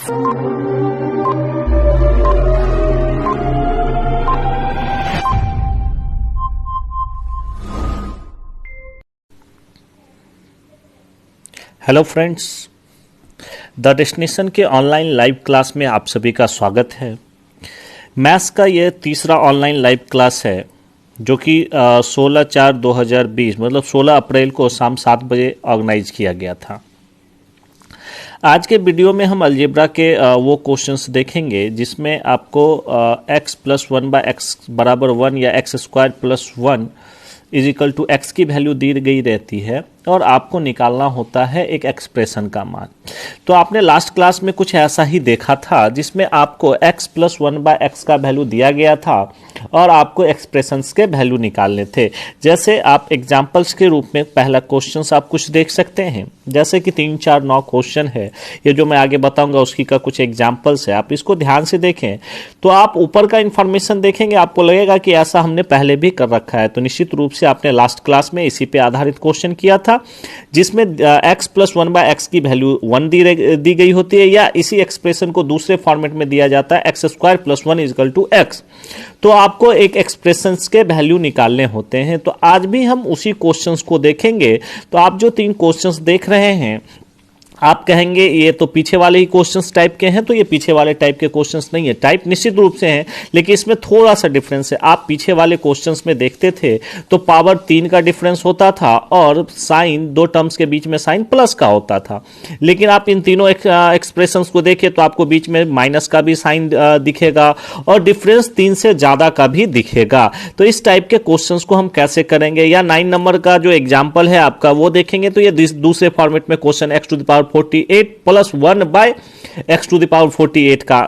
Hello friends, the destination के online live class में आप सभी का स्वागत है। मैथ्स का ये तीसरा ऑनलाइन लाइव क्लास है जो कि 16/4/2020 मतलब 16 अप्रैल को शाम 7 बजे ऑर्गेनाइज किया गया था। आज के वीडियो में हम अलजेब्रा के वो क्वेश्चंस देखेंगे जिसमें आपको x + 1/x = 1 या x² + 1 = x की वैल्यू दी गई रहती है और आपको निकालना होता है एक एक्सप्रेशन का मान। तो आपने लास्ट क्लास में कुछ ऐसा ही देखा था जिसमें आपको x + 1/x का वैल्यू दिया गया था और आपको एक्सप्रेशंस के वैल्यू निकालने थे। जैसे आप एग्जांपल्स के रूप में पहला क्वेश्चन आप कुछ देख सकते हैं, जैसे कि 3, 4, 9 क्वेश्चन है। ये जो मैं आगे बताऊंगा उसकी का कुछ एग्जाम्पल्स है, आप इसको ध्यान से देखें तो आप ऊपर का इंफॉर्मेशन देखेंगे, आपको लगेगा कि ऐसा हमने पहले भी कर रखा है। तो निश्चित रूप से आपने लास्ट क्लास में इसी पे आधारित क्वेश्चन किया था जिसमें x + 1/x की वैल्यू 1 दी गई होती है या इसी एक्सप्रेशन को दूसरे फॉर्मेट में दिया जाता है x² + 1 = x। तो आपको एक एक्सप्रेशंस के वैल्यू निकालने होते हैं। तो आज भी हम उसी क्वेश्चंस को देखेंगे। तो आप जो 3 क्वेश्चंस देख रहे हैं आप कहेंगे ये तो पीछे वाले ही क्वेश्चंस टाइप के हैं, तो ये पीछे वाले टाइप के क्वेश्चंस नहीं है। टाइप निश्चित रूप से हैं लेकिन इसमें थोड़ा सा डिफरेंस है। आप पीछे वाले क्वेश्चंस में देखते थे तो पावर 3 का डिफरेंस होता था और साइन 2 टर्म्स के बीच में साइन प्लस का होता था, लेकिन आप इन तीनों एक्सप्रेशंस को देखें तो आपको बीच में माइनस का भी साइन दिखेगा और डिफरेंस 3 से ज्यादा का भी दिखेगा। तो इस टाइप के क्वेश्चंस को हम कैसे करेंगे, या 9 नंबर का जो एग्जाम्पल है आपका वो देखेंगे तो ये दूसरे फॉर्मेट में क्वेश्चन x⁴ + 1/x⁴ का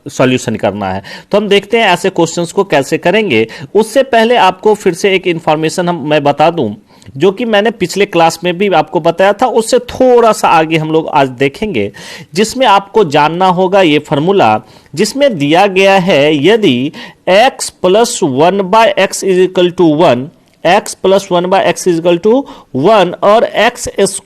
सॉल्यूशन करना है। तो हम देखते हैं ऐसे क्वेश्चंस को कैसे करेंगे। उससे पहले आपको फिर से एक इंफॉर्मेशन मैं बता दूं जो कि मैंने पिछले क्लास में भी आपको बताया था, उससे थोड़ा सा आगे हम लोग आज देखेंगे जिसमें आपको जानना होगा ये फॉर्मूला जिसमें दिया गया है यदि x + 1/x = 1 x + 1/x = 1 और x²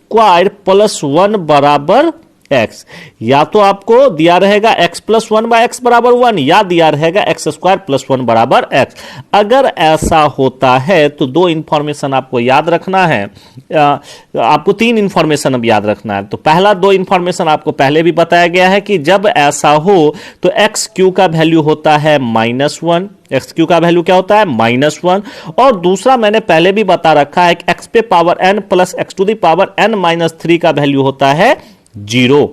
+ 1 = x, या तो आपको दिया रहेगा x + 1/x = 1 या दिया रहेगा x² + 1 = x। अगर ऐसा होता है तो 2 इंफॉर्मेशन आपको याद रखना है, आपको 3 इंफॉर्मेशन अब याद रखना है। तो पहला 2 इंफॉर्मेशन आपको पहले भी बताया गया है कि जब ऐसा हो तो xq का वैल्यू होता है -1, xq का वैल्यू क्या होता है -1, और दूसरा मैंने पहले भी बता रखा है कि x पे पावर n + x⁻n-3 का वैल्यू होता है 0।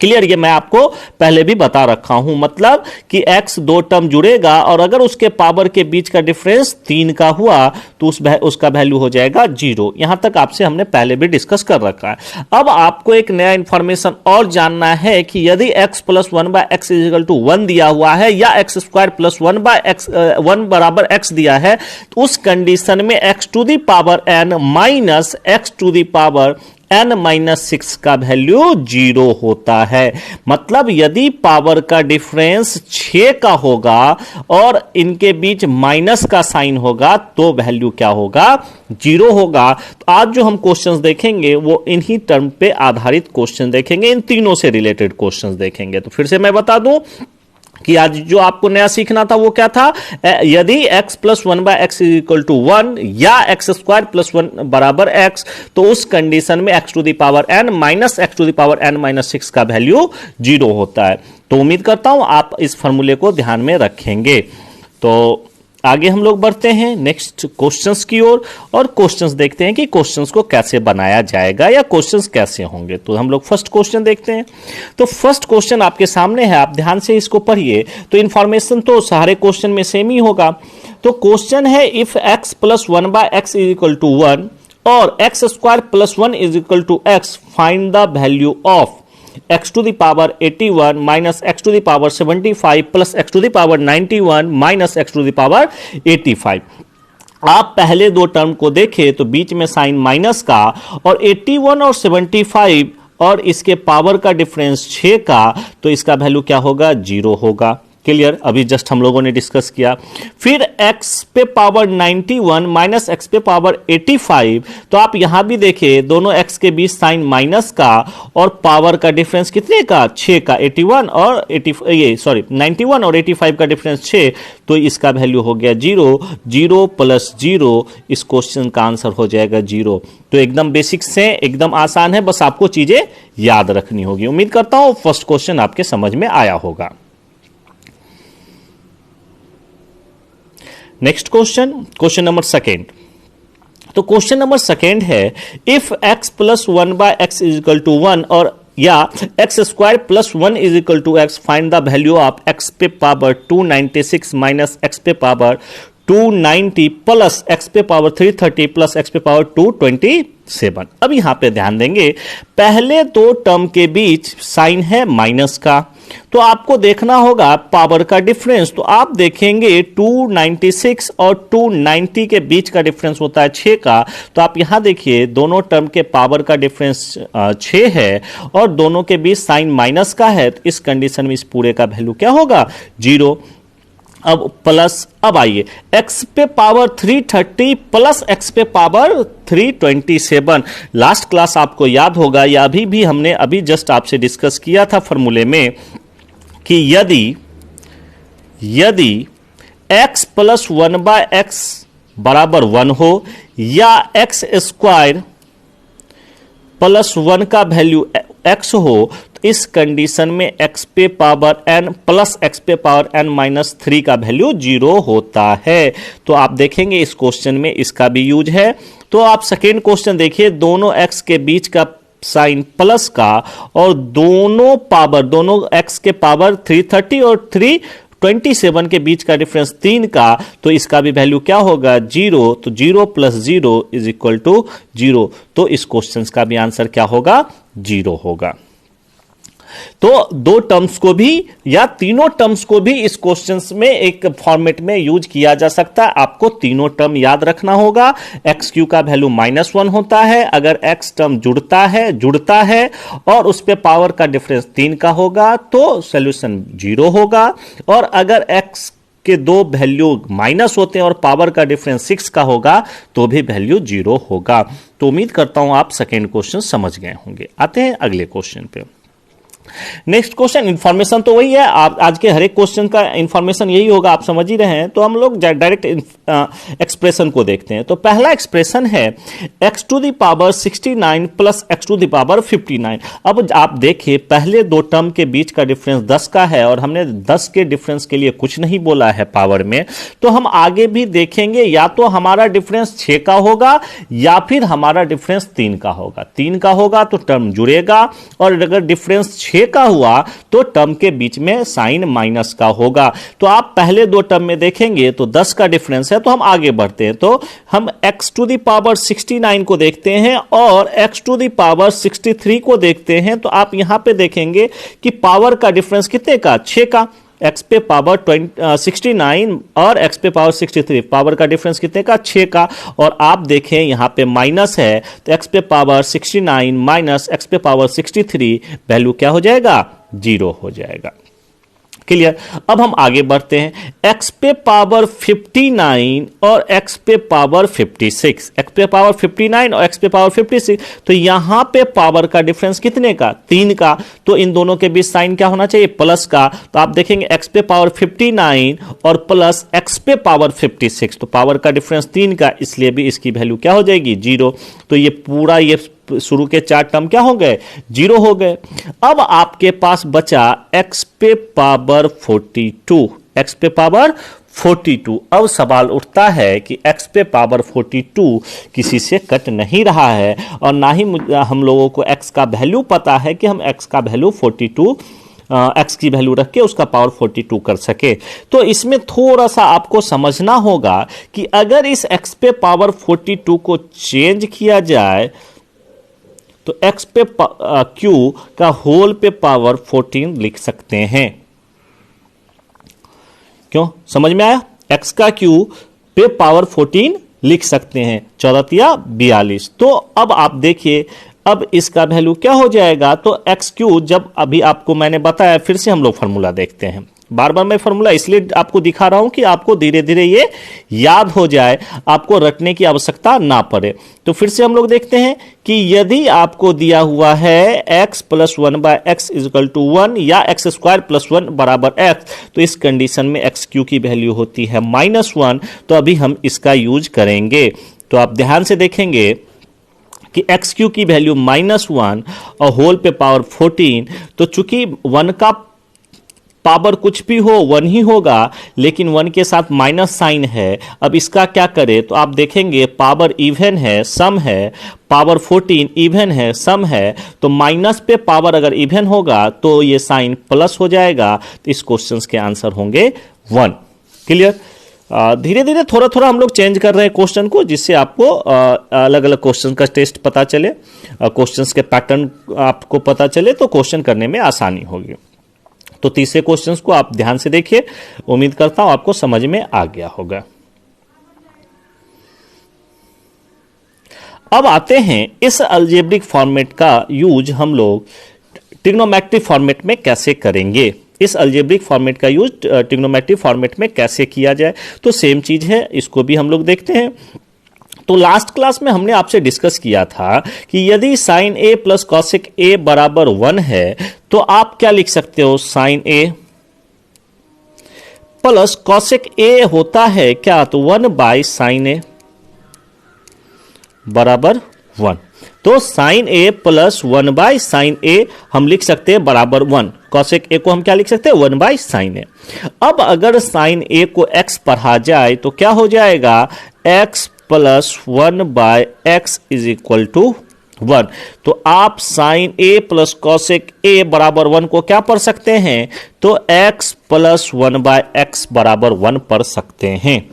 क्लियर, ये मैं आपको पहले भी बता रखा हूं। मतलब कि x 2 टर्म जुड़ेगा और अगर उसके पावर के बीच का डिफरेंस 3 का हुआ तो उसका वैल्यू हो जाएगा 0। यहां तक आपसे हमने पहले भी डिस्कस कर रखा है। अब आपको एक नया इंफॉर्मेशन और जानना है कि यदि x + 1/x = 1 दिया हुआ है या x² + 1 = x दिया है तो उस कंडीशन में x⁻n -x⁻n-6 का वैल्यू 0 होता है। मतलब यदि पावर का डिफरेंस 6 का होगा और इनके बीच माइनस का साइन होगा तो वैल्यू क्या होगा, 0 होगा। तो आज जो हम क्वेश्चंस देखेंगे वो इन्हीं टर्म पे आधारित क्वेश्चन देखेंगे, इन तीनों से रिलेटेड क्वेश्चंस देखेंगे। तो फिर से मैं बता दूं कि आज जो आपको नया सीखना था वो क्या था, यदि x + 1/x = 1 या x² + 1 = x तो उस कंडीशन में x⁻n -x⁻n-6 का वैल्यू 0 होता है। तो उम्मीद करता हूं आप इस फॉर्मूले को ध्यान में रखेंगे। तो आगे हम लोग बढ़ते हैं नेक्स्ट क्वेश्चंस की ओर और क्वेश्चंस देखते हैं कि क्वेश्चंस को कैसे बनाया जाएगा या क्वेश्चंस कैसे होंगे। तो हम लोग फर्स्ट क्वेश्चन देखते हैं। तो फर्स्ट क्वेश्चन आपके सामने है, आप ध्यान से इसको पढ़िए। तो इंफॉर्मेशन तो सारे क्वेश्चन में सेम ही होगा। तो क्वेश्चन है इफ x + 1/x = 1 और x² + 1 = x, find the value of x⁻81 - x⁻75 + x⁻91 - x⁻85। आप पहले 2 टर्म को देखें तो बीच में साइन माइनस का और 81 और 75 और इसके पावर का डिफरेंस 6 का, तो इसका वैल्यू क्या होगा, 0 होगा। क्लियर, अभी जस्ट हम लोगों ने डिस्कस किया। फिर x पे पावर 91 माइनस एक्स पे पावर 85, तो आप यहां भी देखिए दोनों x के बीच साइन माइनस का और पावर का डिफरेंस कितने का, 6 का, 81 और 91 और 85 का डिफरेंस 6, तो इसका वैल्यू हो गया 0। 0 प्लस 0, इस क्वेश्चन का आंसर हो जाएगा 0। तो एकदम बेसिक से एकदम आसान है, बस आपको चीजें याद रखनी होगी। उम्मीद करता हूं फर्स्ट क्वेश्चन आपके समझ में आया होगा। Next question, question number second. तो क्वेश्चन नंबर सेकेंड है, if x plus 1 by x is equal to 1 और या x square plus 1 is equal to x, find the value of x पे पावर 296 माइनस एक्स पे power 290 plus x पे power 330 plus x पे power 227। अब यहां पे ध्यान देंगे, पहले दो टर्म के बीच साइन है माइनस का, तो आपको देखना होगा पावर का डिफरेंस। तो आप देखेंगे 296 और 290 के बीच का डिफरेंस होता है 6 का, तो आप यहां देखिए दोनों टर्म के पावर का डिफरेंस 6 है और दोनों के बीच साइन माइनस का है, तो इस कंडीशन में इस पूरे का वैल्यू क्या होगा, 0। अब प्लस, अब आइए x पे पावर 330 प्लस x पे पावर 327। लास्ट क्लास आपको याद होगा या अभी भी हमने अभी जस्ट आपसे डिस्कस किया था फॉर्मूले में कि यदि x प्लस 1 बाय एक्स बराबर 1 हो या एक्स स्क्वायर प्लस 1 का वैल्यू x हो, तो इस कंडीशन में x पे पावर n प्लस x पे पावर n माइनस 3 का वैल्यू 0 होता है। तो आप देखेंगे इस क्वेश्चन में इसका भी यूज है। तो आप सेकेंड क्वेश्चन देखिए, दोनों x के बीच का साइन प्लस का और दोनों x के पावर 330 और 327 के बीच का डिफरेंस 3 का, तो इसका भी वैल्यू क्या होगा, 0। तो 0 प्लस 0 इज इक्वल टू 0। तो इस क्वेश्चन का भी आंसर क्या होगा, 0 होगा। तो दो टर्म्स को भी या तीनों टर्म्स को भी इस क्वेश्चंस में एक फॉर्मेट में यूज किया जा सकता है। आपको तीनों टर्म याद रखना होगा। एक्स क्यू का वैल्यू -1 होता है अगर एक्स टर्म जुड़ता है और उस पे पावर का डिफरेंस 3 का होगा तो सॉल्यूशन 0 होगा, और अगर एक्स के दो वैल्यू माइनस होते हैं और पावर का डिफरेंस 6 का होगा तो भी वैल्यू 0 होगा। तो उम्मीद करता हूं आप सेकेंड क्वेश्चन समझ गए होंगे। आते हैं अगले क्वेश्चन पे। नेक्स्ट क्वेश्चन, इंफॉर्मेशन तो वही है, आप आज के हर एक क्वेश्चन का इंफॉर्मेशन यही होगा, आप समझ ही रहे हैं। तो हम लोग डायरेक्ट एक्सप्रेशन को देखते हैं। तो पहला एक्सप्रेशन है x to the power 69 plus x to the power 59। अब आप देखिए पहले दो टर्म के बीच का डिफरेंस 10 का है और हमने 10 के डिफरेंस के लिए कुछ नहीं बोला है पावर में, तो हम आगे भी देखेंगे या तो हमारा डिफरेंस 6 का होगा या फिर हमारा डिफरेंस 3 का होगा। 3 का होगा तो टर्म जुड़ेगा, और अगर डिफरेंस 6 का हुआ तो टर्म के बीच में साइन माइनस का होगा। तो आप पहले दो टर्म में देखेंगे तो 10 का डिफरेंस है, तो हम आगे बढ़ते हैं। तो हम x टू द पावर 69 को देखते हैं और x टू द पावर 63 को देखते हैं। तो आप यहां पे देखेंगे कि पावर का डिफरेंस कितने का, 6 का। x पे पावर 69 और x पे पावर 63, पावर का डिफरेंस कितने का, 6 का। और आप देखें यहां पे माइनस है तो x पे पावर 69 माइनस x पे पावर 63 वैल्यू क्या हो जाएगा, 0 हो जाएगा। क्लियर। अब हम आगे बढ़ते हैं। x पे पावर 59 और x पे पावर 56, x पे पावर 59 और x पे पावर 56, तो यहां पे पावर का डिफरेंस कितने का, 3 का। तो इन दोनों के बीच साइन क्या होना चाहिए, प्लस का। तो आप देखेंगे x पे पावर 59 और प्लस x पे पावर 56, तो पावर का डिफरेंस 3 का, इसलिए भी इसकी वैल्यू क्या हो जाएगी, 0। तो ये पूरा ये शुरू के 4 टर्म क्या हो गए, 0 हो गए। अब आपके पास बचा x पे पावर 42, x पे पावर 42। अब सवाल उठता है कि x पे पावर 42 किसी से कट नहीं रहा है और ना ही हम लोगों को x का वैल्यू पता है कि हम x का वैल्यू 42 x की वैल्यू रख के उसका पावर 42 कर सके। तो इसमें थोड़ा सा आपको समझना होगा कि अगर इस x पे पावर 42 को चेंज किया जाए तो x पे q का होल पे पावर 14 लिख सकते हैं। क्यों, समझ में आया? x का q पे पावर 14 लिख सकते हैं, 14 या 42। तो अब आप देखिए अब इसका वैल्यू क्या हो जाएगा, तो एक्स क्यू, जब अभी आपको मैंने बताया, फिर से हम लोग फॉर्मूला देखते हैं। बार बार मैं फॉर्मूला इसलिए आपको दिखा रहा हूं कि आपको धीरे धीरे ये याद हो जाए, आपको रटने की आवश्यकता ना पड़े। तो फिर से हम लोग देखते हैं कि यदि आपको दिया हुआ है x plus 1/x is equal to 1 या x² प्लस 1 बराबर x, तो इस कंडीशन में एक्स क्यू की वैल्यू होती है -1। तो अभी हम इसका यूज करेंगे। तो आप ध्यान से देखेंगे कि एक्स क्यू की वैल्यू -1 और होल पे पावर 14, तो चूंकि 1 का पावर कुछ भी हो 1 ही होगा, लेकिन 1 के साथ माइनस साइन है। अब इसका क्या करें, तो आप देखेंगे पावर इवन है, सम है, पावर 14 इवन है, सम है, तो माइनस पे पावर अगर इवन होगा तो ये साइन प्लस हो जाएगा। तो इस क्वेश्चन के आंसर होंगे 1। क्लियर? धीरे धीरे थोड़ा थोड़ा हम लोग चेंज कर रहे हैं क्वेश्चन को, जिससे आपको अलग अलग क्वेश्चन का टेस्ट पता चले, क्वेश्चंस के पैटर्न आपको पता चले, तो क्वेश्चन करने में आसानी होगी। तो तीसरे क्वेश्चंस को आप ध्यान से देखिए, उम्मीद करता हूं आपको समझ में आ गया होगा। अब आते हैं इस अलजेब्रिक फॉर्मेट का यूज हम लोग ट्रिग्नोमेट्रिक फॉर्मेट में कैसे करेंगे। इस अलजेब्रिक फॉर्मेट का यूज ट्रिग्नोमेट्रिक फॉर्मेट में कैसे किया जाए, तो सेम चीज है, इसको भी हम लोग देखते हैं। तो लास्ट क्लास में हमने आपसे डिस्कस किया था कि यदि sine A plus cosec A बराबर 1 है, तो आप क्या लिख सकते हो, sine A plus cosec A होता है क्या, तो 1/साइन ए बराबर 1। तो साइन ए प्लस 1/साइन ए हम लिख सकते हैं बराबर 1। कॉसेक ए को हम क्या लिख सकते हैं, 1/साइन ए। अब अगर साइन ए को x पढ़ा जाए तो क्या हो जाएगा, x plus 1/x is equal to 1। तो आप sine A plus cosec A बराबर 1 को क्या पढ़ सकते हैं, तो x प्लस 1/x बराबर 1 पढ़ सकते हैं।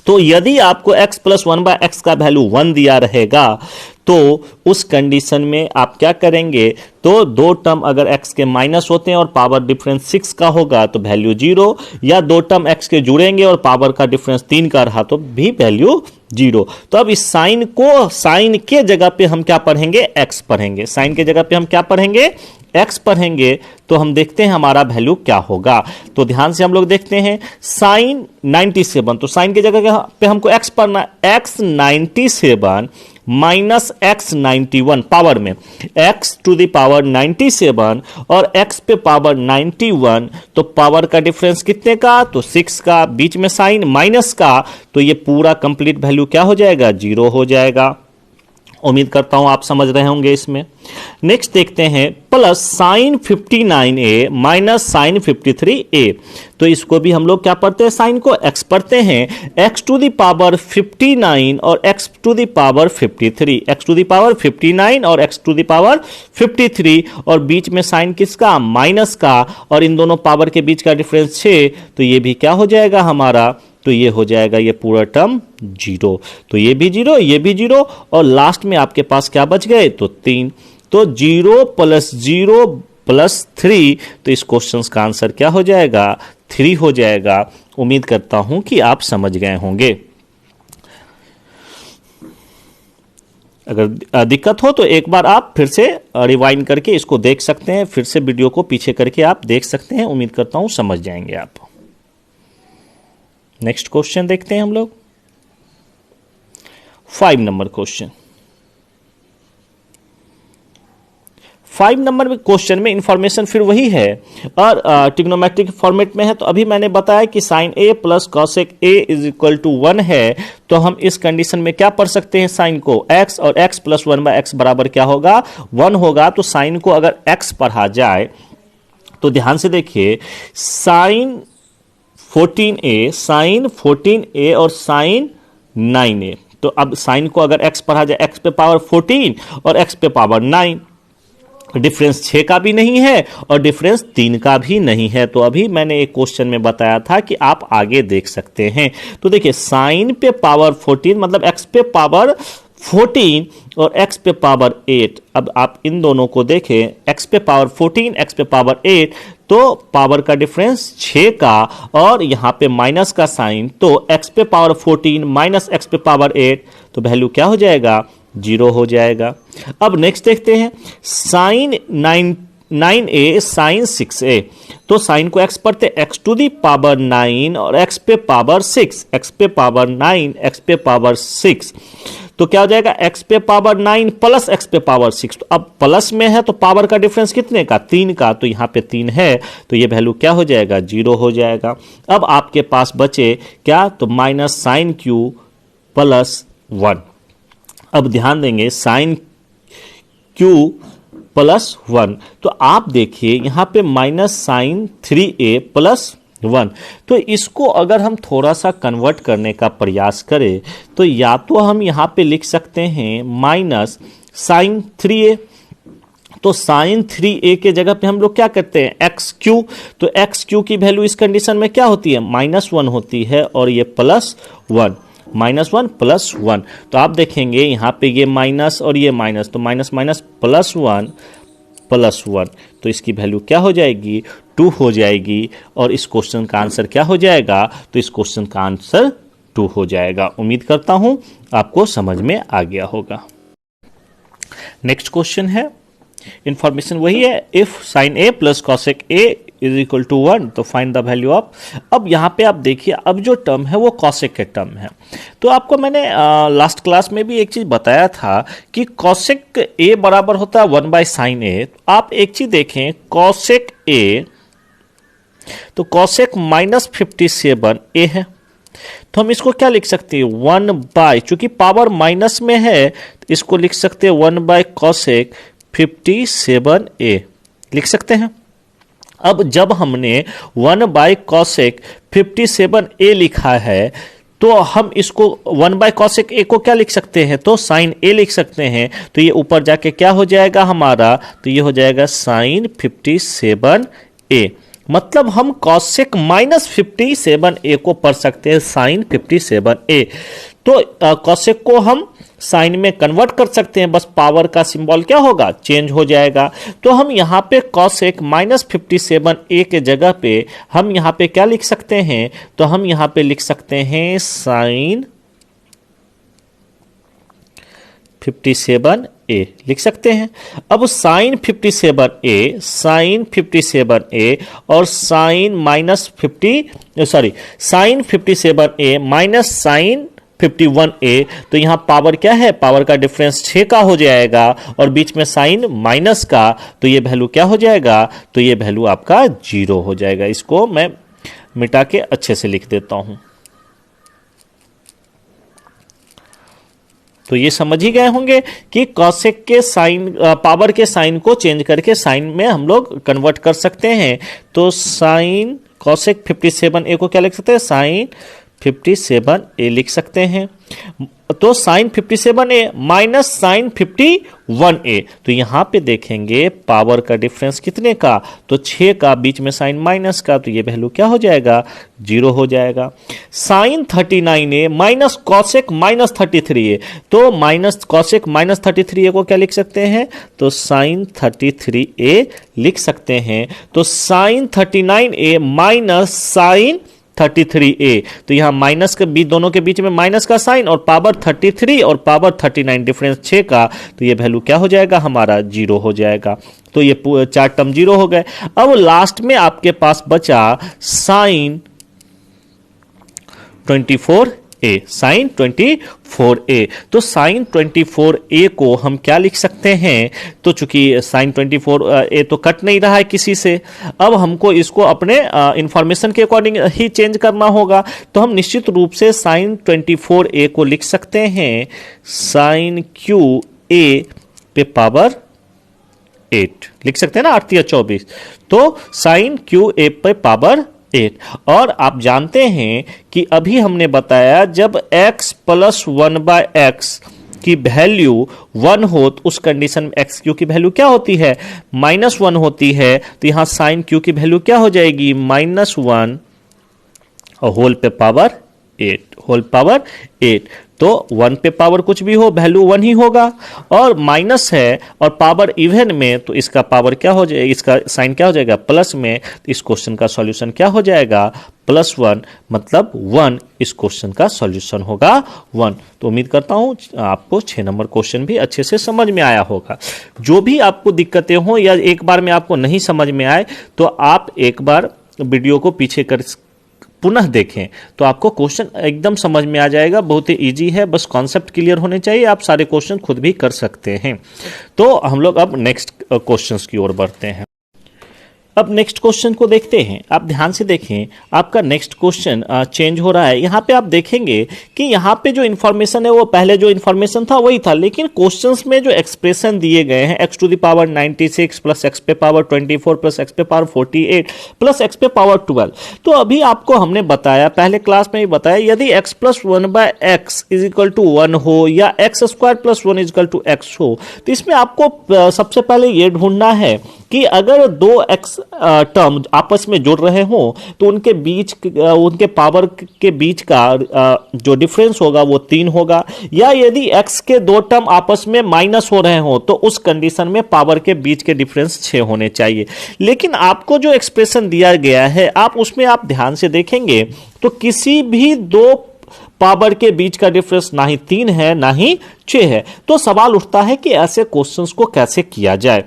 तो यदि आपको x प्लस 1/x का वैल्यू 1 दिया रहेगा, तो उस कंडीशन में आप क्या करेंगे, तो दो टर्म अगर x के माइनस होते हैं और पावर डिफरेंस 6 का होगा तो वैल्यू 0, या दो टर्म x के जुड़ेंगे और पावर का डिफरेंस 3 का रहा तो भी वैल्यू 0। तो अब इस साइन को, साइन के जगह पे हम क्या पढ़ेंगे, x पढ़ेंगे। साइन के जगह पे हम क्या पढ़ेंगे, x पढ़ेंगे। तो हम देखते हैं हमारा वैल्यू क्या होगा। तो ध्यान से हम लोग देखते हैं, साइन 97, तो साइन की जगह पे हमको x पढ़ना, x 97 माइनस x 91 पावर में x टू द पावर 97 और x पे पावर 91, तो पावर का डिफरेंस कितने का, तो 6 का, बीच में साइन माइनस का, तो ये पूरा कंप्लीट वैल्यू क्या हो जाएगा, 0 हो जाएगा। उम्मीद करता हूं आप समझ रहे होंगे इसमें। नेक्स्ट देखते हैं, plus sign 59a minus sign 53a। तो इसको भी हम लोग क्या पढ़ते हैं, साइन को x पढ़ते हैं, x टू द पावर 59 और x to the power 53, x to the power 59 और x टू द पावर 53, और बीच में साइन किसका, माइनस का, और इन दोनों पावर के बीच का डिफरेंस 6, तो ये भी क्या हो जाएगा हमारा, तो ये हो जाएगा ये पूरा टर्म 0। तो ये भी 0, ये भी 0, और लास्ट में आपके पास क्या बच गए, तो 3। तो 0 प्लस 0 प्लस 3, तो इस क्वेश्चन का आंसर क्या हो जाएगा, 3 हो जाएगा। उम्मीद करता हूं कि आप समझ गए होंगे। अगर दिक्कत हो तो एक बार आप फिर से रिवाइंड करके इसको देख सकते हैं, फिर से वीडियो को पीछे करके आप देख सकते हैं। उम्मीद करता हूं समझ जाएंगे आप। नेक्स्ट क्वेश्चन देखते हैं हम लोग, 5 नंबर क्वेश्चन। 5 नंबर क्वेश्चन में इंफॉर्मेशन फिर वही है और ट्रिग्नोमेट्रिक फॉर्मेट में है। तो अभी मैंने बताया कि sine A plus cosec A is equal to 1 है, तो हम इस कंडीशन में क्या पढ़ सकते हैं, साइन को x, और x प्लस 1/x बराबर क्या होगा, 1 होगा। तो साइन को अगर x पढ़ा जाए तो ध्यान से देखिए, साइन 14a और साइन 9a। तो अब साइन को अगर x पढ़ा जाए, x पे पावर 14 और x पे पावर 9, डिफरेंस 6 का भी नहीं है और डिफरेंस 3 का भी नहीं है। तो अभी मैंने एक क्वेश्चन में बताया था कि आप आगे देख सकते हैं। तो देखिए, साइन पे पावर 14 मतलब x पे पावर 14 और x पे पावर 8। अब आप इन दोनों को देखें, x पे पावर 14, x पे पावर 8, तो पावर का डिफरेंस 6 का और यहां पे माइनस का साइन, तो x पे पावर 14 माइनस x पे पावर 8, तो वैल्यू क्या हो जाएगा, 0 हो जाएगा। अब नेक्स्ट देखते हैं, साइन 9a साइन 6a, तो साइन को x पढ़ते x टू दी पावर 9 और x पे पावर 6, x पे पावर 9, x पे पावर 6, तो क्या हो जाएगा x पे पावर 9 प्लस x पे पावर 6। तो अब प्लस में है तो पावर का डिफरेंस कितने का, 3 का, तो यहाँ पे 3 है, तो ये वैल्यू क्या हो जाएगा, 0 हो जाएगा। अब आपके पास बचे क्या, तो माइनस साइन क्यू प्लस 1। अब ध्यान देंगे साइन क्यू प्लस 1, तो आप देखिए यहां पे माइनस साइन 3a प्लस 1, तो इसको अगर हम थोड़ा सा कन्वर्ट करने का प्रयास करें तो या तो हम यहां पे लिख सकते हैं माइनस साइन 3a, तो साइन 3a के जगह पे हम लोग क्या करते हैं एक्स क्यू, तो एक्स क्यू की वैल्यू इस कंडीशन में क्या होती है, -1 होती है और ये +1, -1 प्लस 1, तो आप देखेंगे यहाँ पे ये माइनस और ये माइनस, तो माइनस माइनस +1 प्लस 1, तो इसकी वैल्यू क्या हो जाएगी, 2 हो जाएगी, और इस क्वेश्चन का आंसर क्या हो जाएगा, तो इस क्वेश्चन का आंसर 2 हो जाएगा। उम्मीद करता हूं आपको समझ में आ गया होगा। नेक्स्ट क्वेश्चन है, इंफॉर्मेशन वही है, if sine a plus cosec a is equal to 1 तो फाइंड द वैल्यू ऑफ। अब यहाँ पे आप देखिए, अब जो टर्म है वो कॉसेक के टर्म है, तो आपको मैंने लास्ट क्लास में भी एक चीज बताया था कि कॉसेक a बराबर होता है 1 बाय साइन a। आप एक चीज देखें, कॉसेक a, तो कॉसेक -57 a है, तो हम इसको क्या लिख सकते हैं, 1 बाय, चूंकि पावर माइनस में है तो इसको लिख सकते हैं 1 बाय कॉसेक 57a लिख सकते हैं। अब जब हमने 1 बाय कॉसेक 57a लिखा है तो हम इसको 1 बाय कॉसेक a को क्या लिख सकते हैं, तो साइन a लिख सकते हैं, तो ये ऊपर जाके क्या हो जाएगा हमारा, तो ये हो जाएगा साइन 57a, मतलब हम कॉसेक -57a को पढ़ सकते हैं साइन 57a। तो कॉसेक को हम साइन में कन्वर्ट कर सकते हैं, बस पावर का सिंबल क्या होगा, चेंज हो जाएगा। तो हम यहाँ पे कॉसेक -57a के जगह पे हम यहाँ पे क्या लिख सकते हैं, तो हम यहाँ पे लिख सकते हैं साइन 57a लिख सकते हैं। अब साइन 57a और sign 57a minus sign 51a, तो यहां पावर क्या है, पावर का डिफरेंस 6 का हो जाएगा और बीच में साइन माइनस का, तो ये वैल्यू क्या हो जाएगा, तो ये वैल्यू आपका 0 हो जाएगा। इसको मैं मिटा के अच्छे से लिख देता हूं, तो ये समझ ही गए होंगे कि कॉसेक के साइन, पावर के साइन को चेंज करके साइन में हम लोग कन्वर्ट कर सकते हैं। तो साइन कॉसेक 57a को क्या लिख सकते हैं, साइन 57a लिख सकते हैं। तो sign 57a minus sign 51a, तो यहां पे देखेंगे पावर का डिफरेंस कितने का, तो 6 का, बीच में साइन माइनस का, तो ये वैल्यू क्या हो जाएगा, 0 हो जाएगा। Sign 39a minus cosec -33a, तो माइनस कॉसेक -33a को क्या लिख सकते हैं, तो साइन 33a लिख सकते हैं। तो sign 39a minus sign 33a, तो यहां माइनस के बीच, दोनों के बीच में माइनस का साइन और पावर 33 और पावर 39 डिफरेंस 6 का, तो ये वैल्यू क्या हो जाएगा हमारा, 0 हो जाएगा। तो ये 4 टर्म 0 हो गए। अब लास्ट में आपके पास बचा साइन 24a, साइन 24a, तो साइन 24a को हम क्या लिख सकते हैं, तो चूंकि साइन 24a तो कट नहीं रहा है किसी से, अब हमको इसको अपने इंफॉर्मेशन के अकॉर्डिंग ही चेंज करना होगा, तो हम निश्चित रूप से साइन 24a को लिख सकते हैं साइन क्यू ए पे पावर 8 लिख सकते हैं ना, 8 या 24, तो साइन क्यू ए पे पावर 8। और आप जानते हैं कि अभी हमने बताया जब x प्लस 1 बाय एक्स की वैल्यू 1 हो तो उस कंडीशन में एक्स क्यू की वैल्यू क्या होती है, -1 होती है, तो यहां साइन क्यू की वैल्यू क्या हो जाएगी, -1 और होल पे पावर 8, होल पावर 8। तो 1 पे पावर कुछ भी हो वैल्यू 1 ही होगा, और माइनस है और पावर इवन में तो इसका पावर क्या हो जाएगा, इसका साइन क्या हो जाएगा प्लस में, तो इस क्वेश्चन का सॉल्यूशन क्या हो जाएगा +1, मतलब 1 इस क्वेश्चन का सॉल्यूशन होगा 1। तो उम्मीद करता हूं आपको 6 नंबर क्वेश्चन भी अच्छे से समझ में आया होगा। जो भी आपको दिक्कतें हो या एक बार में आपको नहीं समझ में आए तो आप एक बार वीडियो को पीछे कर पुनः देखें तो आपको क्वेश्चन एकदम समझ में आ जाएगा। बहुत ही इजी है, बस कॉन्सेप्ट क्लियर होने चाहिए, आप सारे क्वेश्चन खुद भी कर सकते हैं। तो हम लोग अब नेक्स्ट क्वेश्चंस की ओर बढ़ते हैं। अब नेक्स्ट क्वेश्चन को देखते हैं। आप ध्यान से देखें, आपका नेक्स्ट क्वेश्चन चेंज हो रहा है। यहाँ पे आप देखेंगे कि यहाँ पे जो इन्फॉर्मेशन है वो पहले जो इन्फॉर्मेशन था वही था, लेकिन क्वेश्चंस में जो एक्सप्रेशन दिए गए हैं x to the power 96 plus x पे पावर 24 प्लस x पे पावर 48 प्लस x पे पावर 12। तो अभी आपको हमने बताया, पहले क्लास में ही बताया, यदि x plus 1/x is equal to 1 हो या x square plus 1 is equal to x हो, तो इसमें आपको सबसे पहले ये ढूंढना है कि अगर दो x टर्म आपस में जुड़ रहे हो तो उनके बीच उनके पावर के बीच का जो डिफरेंस होगा वो 3 होगा, या यदि x के दो टर्म आपस में माइनस हो रहे हो तो उस कंडीशन में पावर के बीच के डिफरेंस 6 होने चाहिए। लेकिन आपको जो एक्सप्रेशन दिया गया है आप उसमें आप ध्यान से देखेंगे तो किसी भी दो पावर के बीच का डिफरेंस ना ही 3 है ना ही 6 है। तो सवाल उठता है कि ऐसे क्वेश्चंस को कैसे किया जाए।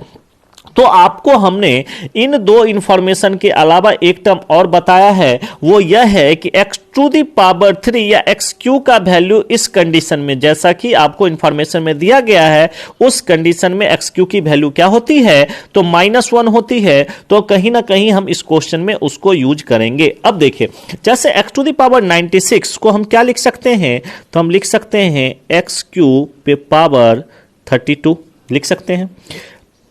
तो आपको हमने इन दो इंफॉर्मेशन के अलावा एक टर्म और बताया है, वो यह है कि x टू दी पावर 3 या xq का वैल्यू इस कंडीशन में, जैसा कि आपको इंफॉर्मेशन में दिया गया है, उस कंडीशन में xq की वैल्यू क्या होती है तो -1 होती है। तो कहीं ना कहीं हम इस क्वेश्चन में उसको यूज करेंगे। अब देखिए, जैसे x टू दी पावर 96 को हम क्या लिख सकते हैं, तो हम लिख सकते हैं xq पे पावर 32 लिख सकते हैं,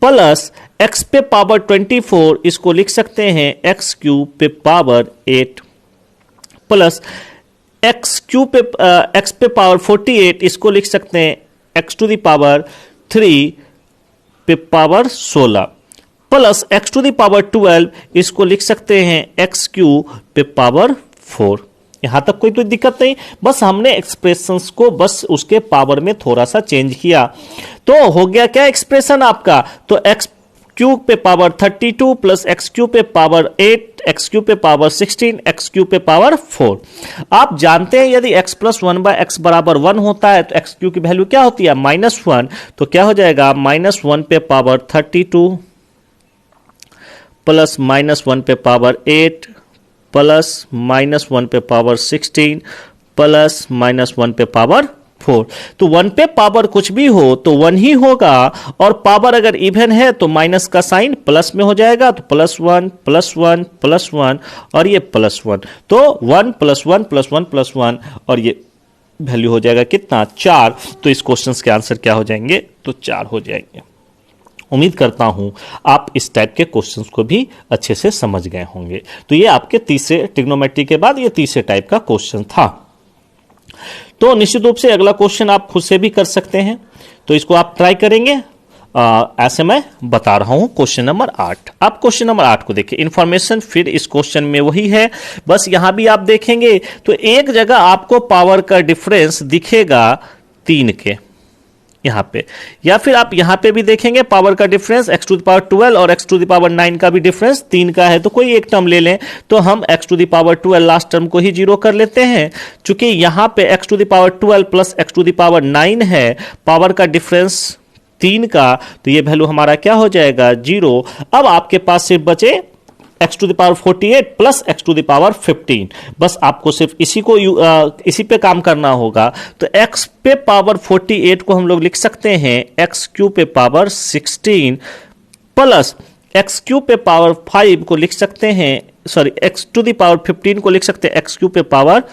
प्लस x पे पावर 24 इसको लिख सकते हैं x क्यूब पे पावर 8, प्लस x क्यूब पे x पे पावर 48 इसको लिख सकते हैं x टू द पावर 3 पे power 16, plus x to the power 12 इसको लिख सकते हैं x क्यूब पे पावर 4। यहां तक कोई तो दिक्कत नहीं, बस हमने एक्सप्रेशंस को बस उसके पावर में थोड़ा सा चेंज किया तो हो गया क्या एक्सप्रेशन आपका, तो x क्यूब पे पावर 32 प्लस x क्यूब पे पावर 8 x क्यूब पे पावर 16 x क्यूब पे पावर 4। आप जानते हैं यदि x प्लस 1/x बराबर 1 होता है तो x क्यूब की वैल्यू क्या होती है -1, तो क्या हो जाएगा -1 पे पावर 32 प्लस -1 पे पावर 8 प्लस -1 पे पावर 16 प्लस -1 पे पावर 4। तो 1 पे पावर कुछ भी हो तो 1 ही होगा, और पावर अगर इवन है तो माइनस का साइन प्लस में हो जाएगा, तो +1 +1 +1 और ये +1, तो 1 +1 +1 +1 और ये वैल्यू हो जाएगा कितना 4। तो इस क्वेश्चन के आंसर क्या हो जाएंगे तो 4 हो जाएंगे। उम्मीद करता हूं आप इस टाइप के क्वेश्चंस को भी अच्छे से समझ गए होंगे। तो ये आपके तीसरे ट्रिग्नोमेट्री के बाद ये तीसरे टाइप का क्वेश्चन था। तो निश्चित रूप से अगला क्वेश्चन आप खुद से भी कर सकते हैं, तो इसको आप ट्राई करेंगे। ऐसे मैं बता रहा हूं क्वेश्चन नंबर 8। आप क्वेश्चन नंबर 8 को देखिए, इंफॉर्मेशन फिर इस क्वेश्चन में वही है, बस यहां भी आप देखेंगे तो एक जगह आपको पावर का डिफरेंस दिखेगा 3 के यहां पे, या फिर आप यहां पे भी देखेंगे पावर का difference x to the power 12 और x टू द पावर 9 का भी डिफरेंस 3 का है। तो कोई एक टर्म ले लें, तो हम x to the power 12 last term को ही 0 कर लेते हैं। चूंकि यहां पे x to the power 12 plus x to the power 9 है, पावर का डिफरेंस 3 का, तो ये वैल्यू हमारा क्या हो जाएगा 0। अब आपके पास सिर्फ बचे x to the power 48 plus x to the power 15, बस आपको सिर्फ इसी पे काम करना होगा। तो x पे पावर 48 को हम लोग लिख सकते हैं x क्यूब पे पावर 16 प्लस x क्यूब पे पावर 5 को लिख सकते हैं, sorry x to the power 15 को लिख सकते हैं x क्यूब पे पावर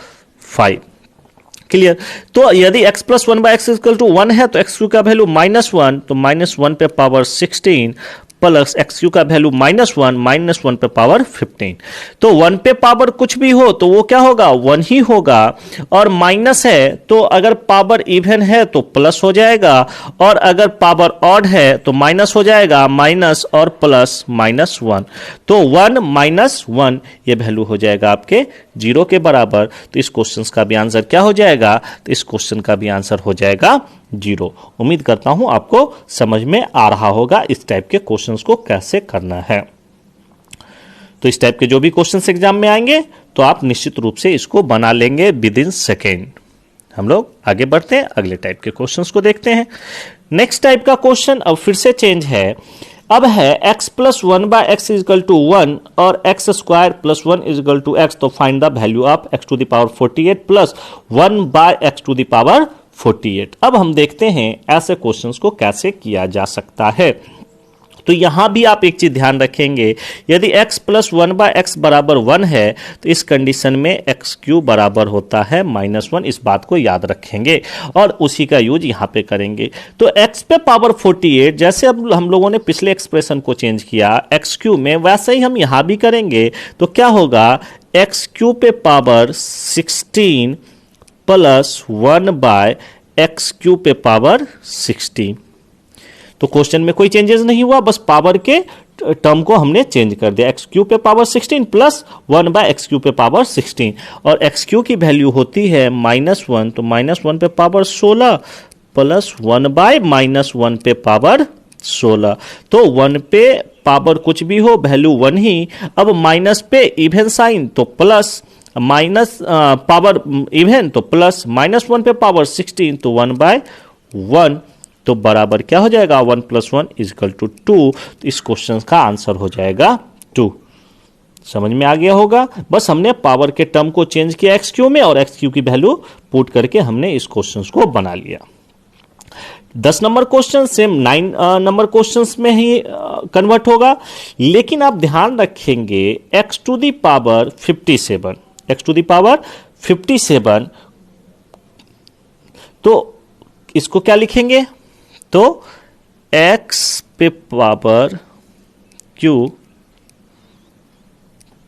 5। क्लियर। तो यदि x plus 1/x equal to 1 है तो x क्यूब का वैल्यू -1, तो -1 पे पावर 16 प्लस एक्स क्यू का वैल्यू -1 पे पावर 15। तो 1 पे पावर कुछ भी हो तो वो क्या होगा, 1 ही होगा, और माइनस है तो अगर पावर इवन है तो प्लस हो जाएगा, और अगर पावर ऑड है तो माइनस हो जाएगा, माइनस और प्लस -1। तो 1 -1 ये वैल्यू हो जाएगा आपके 0 के बराबर। तो इस क्वेश्चन का भी आंसर क्या हो जाएगा, तो इस क्वेश्चन का भी आंसर हो जाएगा 0। उम्मीद करता हूं आपको समझ में आ रहा होगा इस टाइप के क्वेश्चंस को कैसे करना है। तो इस टाइप के जो भी क्वेश्चंस एग्जाम में आएंगे तो आप निश्चित रूप से इसको बना लेंगे विद इन सेकेंड। हम लोग आगे बढ़ते हैं, अगले टाइप के क्वेश्चंस को देखते हैं। नेक्स्ट टाइप का क्वेश्चन अब फिर से चेंज है। अब है x plus 1/x is equal to 1 और x square plus 1 is equal to x। तो find the value of x to the power 48 plus 1/x to the power 48। अब हम देखते हैं ऐसे क्वेश्चंस को कैसे किया जा सकता है। तो यहां भी आप एक चीज ध्यान रखेंगे, यदि x प्लस 1/x बराबर 1 है तो इस कंडीशन में x क्यू बराबर होता है -1। इस बात को याद रखेंगे और उसी का यूज यहां पे करेंगे। तो x पे पावर 48 जैसे अब हम लोगों ने पिछले एक्सप्रेशन को चेंज किया x क्यू में, वैसे ही हम यहां भी करेंगे। तो क्या होगा, x क्यू पे पावर 16 प्लस 1/x क्यू पे पावर 16। तो क्वेश्चन में कोई चेंजेस नहीं हुआ, बस पावर के टर्म को हमने चेंज कर दिया। एक्स क्यू पे पावर 16 प्लस 1/x क्यू पे पावर 16, और एक्स क्यू की वैल्यू होती है -1, तो -1 पे पावर 16 प्लस 1/-1 पे पावर 16। तो 1 पे पावर कुछ भी हो वैल्यू 1 ही। अब माइनस पे इवन साइन तो प्लस, माइनस पावर इवन तो प्लस, -1 पे पावर 16 तो 1/1, तो बराबर क्या हो जाएगा, 1 + 1 = 2। तो इस क्वेश्चन का आंसर हो जाएगा 2। समझ में आ गया होगा। बस हमने पावर के टर्म को चेंज किया एक्स क्यू में और एक्स क्यू की वैल्यू पुट करके हमने इस क्वेश्चन को बना लिया। 10 number question same 9 number questions में ही कन्वर्ट होगा, लेकिन आप ध्यान रखेंगे x to the power 57, x to the power 57, तो इसको क्या लिखेंगे, तो x पे power q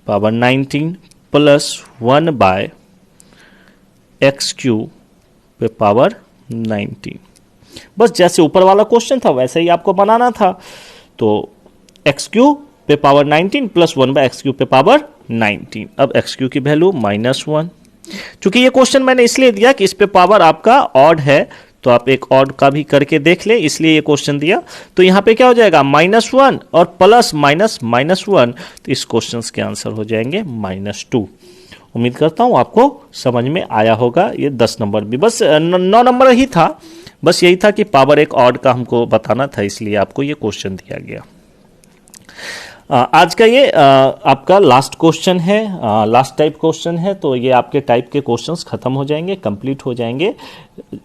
power 19 plus 1/x cube पे पावर 19। बस जैसे ऊपर वाला क्वेश्चन था वैसे ही आपको बनाना था। तो एक्स क्यू पे पावर 19 प्लस 1/x क्यू पे पावर 19। अब एक्स क्यू की वैल्यू -1। चूंकि ये क्वेश्चन मैंने इसलिए दिया कि इस पे पावर आपका ऑड है, तो आप एक ऑड का भी करके देख ले, इसलिए ये क्वेश्चन दिया। तो यहां पे क्या हो जाएगा, -1 और प्लस माइनस -1, तो इस क्वेश्चन के आंसर हो जाएंगे -2। उम्मीद करता हूं आपको समझ में आया होगा। ये 10 नंबर भी बस 9 नंबर ही था, बस यही था कि पावर एक ऑड का हमको बताना था, इसलिए आपको ये क्वेश्चन दिया गया। आज का ये आपका लास्ट क्वेश्चन है, लास्ट टाइप क्वेश्चन है। तो ये आपके टाइप के क्वेश्चंस खत्म हो जाएंगे, कंप्लीट हो जाएंगे।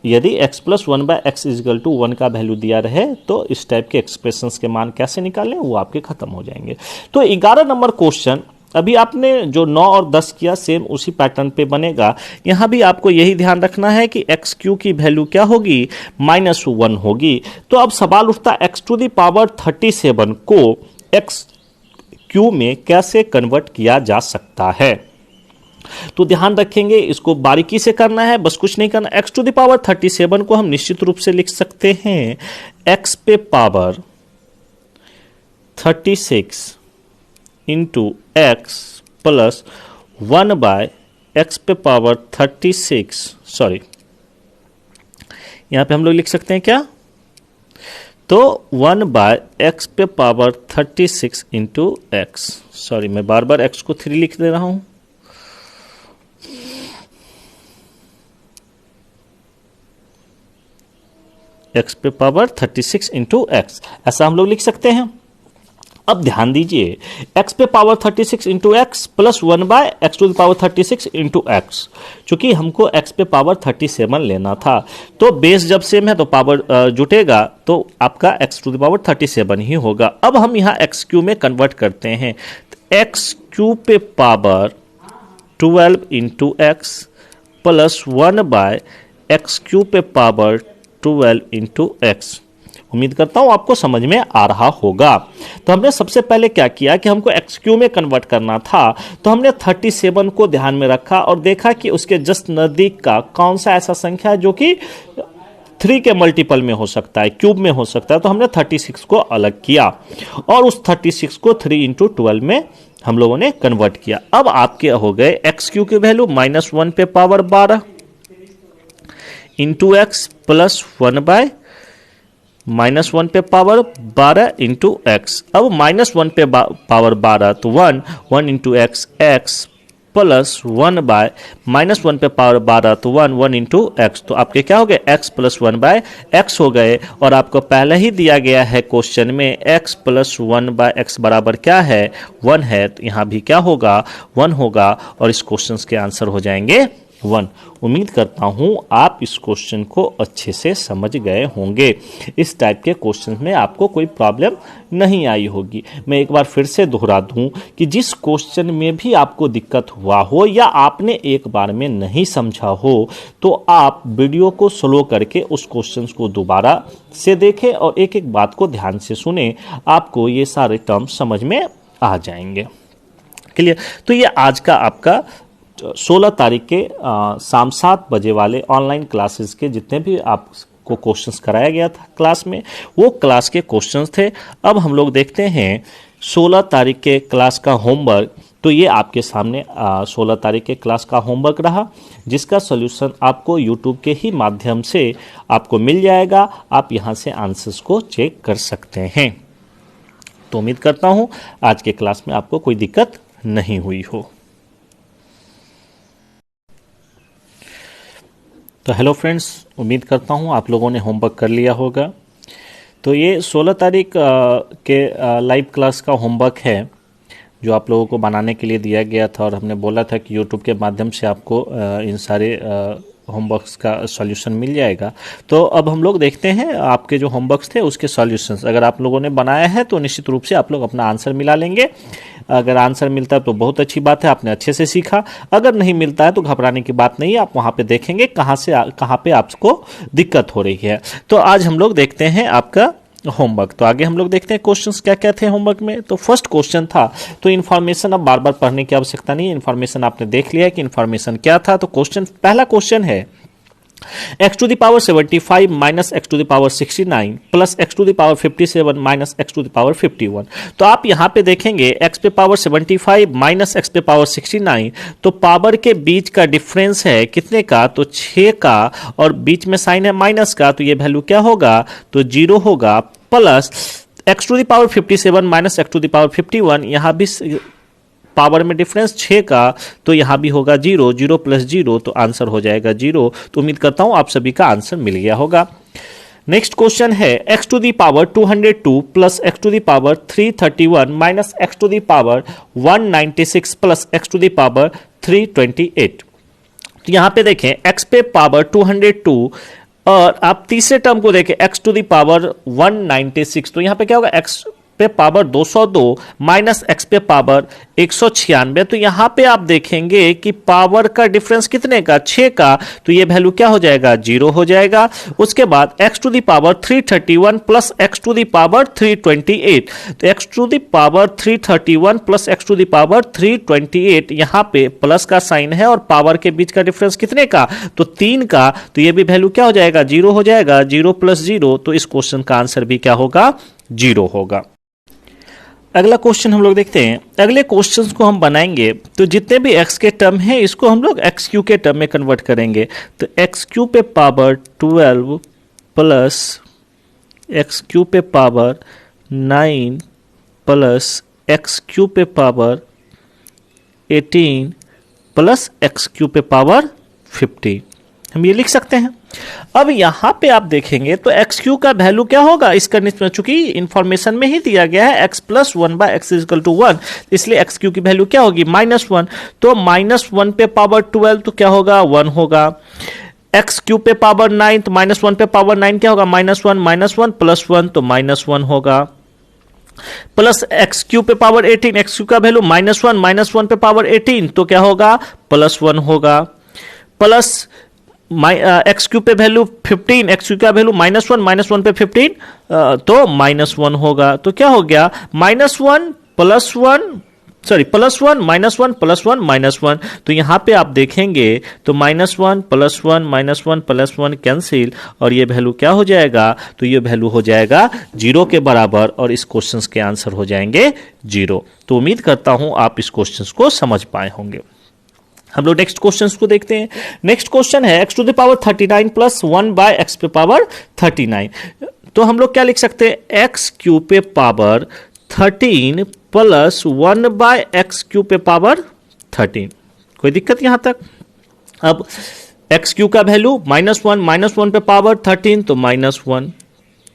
यदि x + 1/x = 1 का वैल्यू दिया रहे तो इस टाइप के एक्सप्रेशंस के मान कैसे निकालें वो आपके खत्म हो जाएंगे। तो 11 नंबर क्वेश्चन अभी आपने जो 9 और 10 किया सेम उसी पैटर्न पे बनेगा। यहां भी आपको यही ध्यान रखना है कि एक्स क्यू की वैल्यू क्या होगी, -1 होगी। तो अब सवाल उठता x टू दी पावर 37 को एक्स क्यू में कैसे कन्वर्ट किया जा सकता है। तो ध्यान रखेंगे इसको बारीकी से करना है, बस कुछ नहीं करना। x टू द पावर 37 को हम निश्चित रूप से लिख सकते हैं x पे power 36 into x plus 1/x पे पावर 36, सॉरी यहां पे हम लोग लिख सकते हैं क्या, तो 1/x पे पावर 36 इंटू एक्स। सॉरी मैं बार बार x को 3 लिख दे रहा हूं। x पे पावर 36 इंटू एक्स, ऐसा हम लोग लिख सकते हैं। अब ध्यान दीजिए x पे power 36 into x plus 1/x to the power 36 into x, चूंकि हमको x पे पावर 37 लेना था, तो बेस जब सेम है तो पावर जुटेगा, तो आपका x टू द पावर 37 ही होगा। अब हम यहाँ एक्स क्यू में कन्वर्ट करते हैं, एक्स क्यू पे power 12 into x plus 1/x cube पे पावर 12 इंटू एक्स। उम्मीद करता हूं आपको समझ में आ रहा होगा। तो हमने सबसे पहले क्या किया कि हमको एक्स क्यू में कन्वर्ट करना था, तो हमने 37 को ध्यान में रखा और देखा कि उसके जस्ट नजदीक का कौन सा ऐसा संख्या है जो कि 3 के मल्टीपल में हो सकता है, क्यूब में हो सकता है। तो हमने 36 को अलग किया और उस 36 को 3 इंटू 12 में हम लोगों ने कन्वर्ट किया। अब आपके हो गए एक्स क्यू की वैल्यू -1 पे power 12 into x plus 1 by -1 पे पावर 12 इंटू एक्स। अब -1 पे पावर 12 तो 1 into x x plus 1 by -1 पे पावर 12 तो 1 इंटू एक्स। तो आपके क्या हो गए x प्लस 1 बाय एक्स हो गए। और आपको पहले ही दिया गया है क्वेश्चन में x प्लस 1 बाय एक्स बराबर क्या है 1 है, तो यहाँ भी क्या होगा 1 होगा और इस क्वेश्चन के आंसर हो जाएंगे 1। उम्मीद करता हूं आप इस क्वेश्चन को अच्छे से समझ गए होंगे। इस टाइप के क्वेश्चन में आपको कोई प्रॉब्लम नहीं आई होगी। मैं एक बार फिर से दोहरा दूं कि जिस क्वेश्चन में भी आपको दिक्कत हुआ हो या आपने एक बार में नहीं समझा हो तो आप वीडियो को स्लो करके उस क्वेश्चन को दोबारा से देखें और एक एक बात को ध्यान से सुने, आपको ये सारे टर्म समझ में आ जाएंगे। क्लियर? तो ये आज का आपका 16 तारीख के शाम 7 बजे वाले ऑनलाइन क्लासेस के जितने भी आपको क्वेश्चंस कराया गया था क्लास में, वो क्लास के क्वेश्चंस थे। अब हम लोग देखते हैं 16 तारीख के क्लास का होमवर्क। तो ये आपके सामने 16 तारीख के क्लास का होमवर्क रहा, जिसका सॉल्यूशन आपको यूट्यूब के ही माध्यम से आपको मिल जाएगा। आप यहाँ से आंसर्स को चेक कर सकते हैं। तो उम्मीद करता हूँ आज के क्लास में आपको कोई दिक्कत नहीं हुई हो। तो हेलो फ्रेंड्स, उम्मीद करता हूँ आप लोगों ने होमवर्क कर लिया होगा। तो ये 16 तारीख के लाइव क्लास का होमवर्क है जो आप लोगों को बनाने के लिए दिया गया था और हमने बोला था कि यूट्यूब के माध्यम से आपको इन सारे होमवर्क्स का सॉल्यूशन मिल जाएगा। तो अब हम लोग देखते हैं आपके जो होमवर्क्स थे उसके सॉल्यूशंस। अगर आप लोगों ने बनाया है तो निश्चित रूप से आप लोग अपना आंसर मिला लेंगे। अगर आंसर मिलता है तो बहुत अच्छी बात है, आपने अच्छे से सीखा। अगर नहीं मिलता है तो घबराने की बात नहीं है, आप वहाँ पे देखेंगे कहाँ पे आपको दिक्कत हो रही है। तो आज हम लोग देखते हैं आपका होमवर्क। तो आगे हम लोग देखते हैं क्वेश्चंस क्या क्या थे होमवर्क में। तो फर्स्ट क्वेश्चन था, तो इन्फॉर्मेशन अब बार बार पढ़ने की आवश्यकता नहीं है, इन्फॉर्मेशन आपने देख लिया है कि इन्फॉर्मेशन क्या था। तो पहला क्वेश्चन है x to the power 75 minus x to the power 69 plus x to the power 57 minus x to the power 51। तो आप यहाँ पे देखेंगे x पे पावर 75 माइनस x पे पावर 69, तो पावर के बीच का डिफरेंस है कितने का, तो 6 का, और बीच में साइन है माइनस का, तो ये वैल्यू क्या होगा, तो 0 होगा। Plus x to the power 57 minus x to the power 51, यहाँ भी पावर में डिफरेंस 6 का, तो यहां भी होगा 0, 0 प्लस 0, तो आंसर हो जाएगा 0। तो उम्मीद करता हूं आप सभी का आंसर मिल गया होगा। नेक्स्ट क्वेश्चन है x to the power 202 plus x to the power 331 minus x to the power 196 plus x to the power 328। तो यहां पे देखें x पे पावर 202 और आप तीसरे टर्म को देखें x टू दी पावर 196, तो यहां पे क्या होगा, x पे पावर 202 माइनस x पे पावर 196। तो यहां पे आप देखेंगे कि पावर का डिफरेंस कितने का, 6 का, तो ये वैल्यू क्या हो जाएगा, 0 हो जाएगा। उसके बाद x to the power 331 plus x to the power 328, तो x to the power 331 plus x to the power 328, यहां पे प्लस का साइन है और पावर के बीच का डिफरेंस कितने का, तो 3 का, तो ये भी वैल्यू क्या हो जाएगा, 0 हो जाएगा। 0 प्लस 0, तो इस क्वेश्चन का आंसर भी क्या होगा, 0 होगा। अगला क्वेश्चन हम लोग देखते हैं। अगले क्वेश्चंस को हम बनाएंगे तो जितने भी x के टर्म है इसको हम लोग एक्स क्यू के टर्म में कन्वर्ट करेंगे। तो एक्स क्यू पे पावर 12 प्लस एक्स क्यू पे पावर 9 प्लस एक्स क्यू पे पावर 18 प्लस एक्स क्यू पे पावर 50, हम ये लिख सकते हैं। अब यहां पे आप देखेंगे तो एक्स क्यू का वैल्यू क्या होगा, इसका चूंकि इंफॉर्मेशन में ही दिया गया है x plus 1 by x equal to 1, इसलिए एक्स क्यू की वैल्यू क्या होगी, -1। तो -1 पे पावर 12 तो क्या होगा, 1 होगा। एक्स क्यू पे पावर 9, तो -1 पे पावर 9 क्या होगा, -1 प्लस 1, तो -1 होगा। प्लस एक्स क्यू पे पावर 18, एक्स क्यू का वैल्यू -1 पे पावर 18, तो क्या होगा, +1 होगा। प्लस एक्स क्यूब पे वैल्यू 15, एक्स क्यूब का वैल्यू -1 पे 15, तो -1 होगा। तो क्या हो गया, -1 प्लस 1 सॉरी +1 -1 +1 -1। तो यहां पे आप देखेंगे तो -1 +1 -1 +1 कैंसिल, और ये वैल्यू क्या हो जाएगा, तो ये वैल्यू हो जाएगा 0 के बराबर, और इस क्वेश्चन के आंसर हो जाएंगे 0। तो उम्मीद करता हूं आप इस क्वेश्चन को समझ पाए होंगे। हम लोग नेक्स्ट क्वेश्चन को देखते हैं। नेक्स्ट क्वेश्चन है x to the power 39 plus 1 by x पे पावर 39। तो हम लोग क्या लिख सकते हैं, x क्यूब पे power 13 plus 1 by x cube पे पावर 13। कोई दिक्कत यहां तक। अब एक्स क्यूब का वैल्यू -1 पे पावर 13, तो -1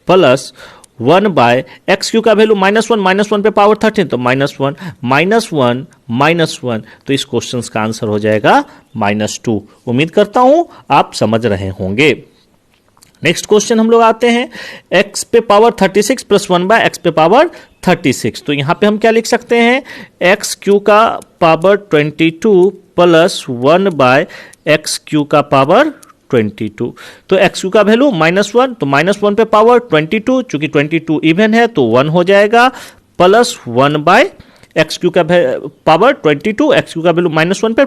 प्लस 1 बाय एक्स क्यू का वैल्यू -1 पे पावर 13, तो -1 -1 तो इस क्वेश्चन का आंसर हो जाएगा -2। उम्मीद करता हूं आप समझ रहे होंगे। नेक्स्ट क्वेश्चन हम लोग आते हैं, x पे पावर 36 प्लस 1 बाय एक्स पे पावर 36। तो यहां पे हम क्या लिख सकते हैं, एक्स क्यू का power 22 plus 1 by x cube का पावर 22। तो एक्स क्यू का वैल्यू -1, तो -1 पे पावर 22, चूंकि 22 इवन है तो 1 हो जाएगा, प्लस 1 बाय एक्स क्यू का पावर 22, एक्स क्यू का वैल्यू -1 पे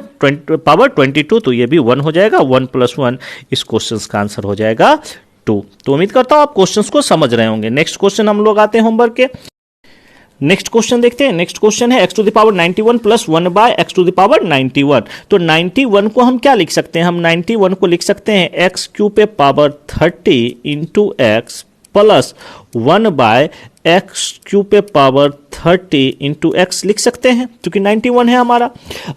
पावर 22, तो ये भी 1 हो जाएगा, 1 + 1 इस क्वेश्चन का आंसर हो जाएगा 2। तो उम्मीद करता हूं आप क्वेश्चंस को समझ रहे होंगे। नेक्स्ट क्वेश्चन हम लोग आते हैं होमवर्क के। नेक्स्ट क्वेश्चन देखते हैं। नेक्स्ट क्वेश्चन है x to the power 91 plus 1 by x to the power 91। तो 91 को हम क्या लिख सकते हैं, हम 91 को लिख सकते हैं x क्यू पे power 30 into x plus 1 by x cube पे पावर 30 इंटू एक्स लिख सकते हैं, क्योंकि 91 है हमारा।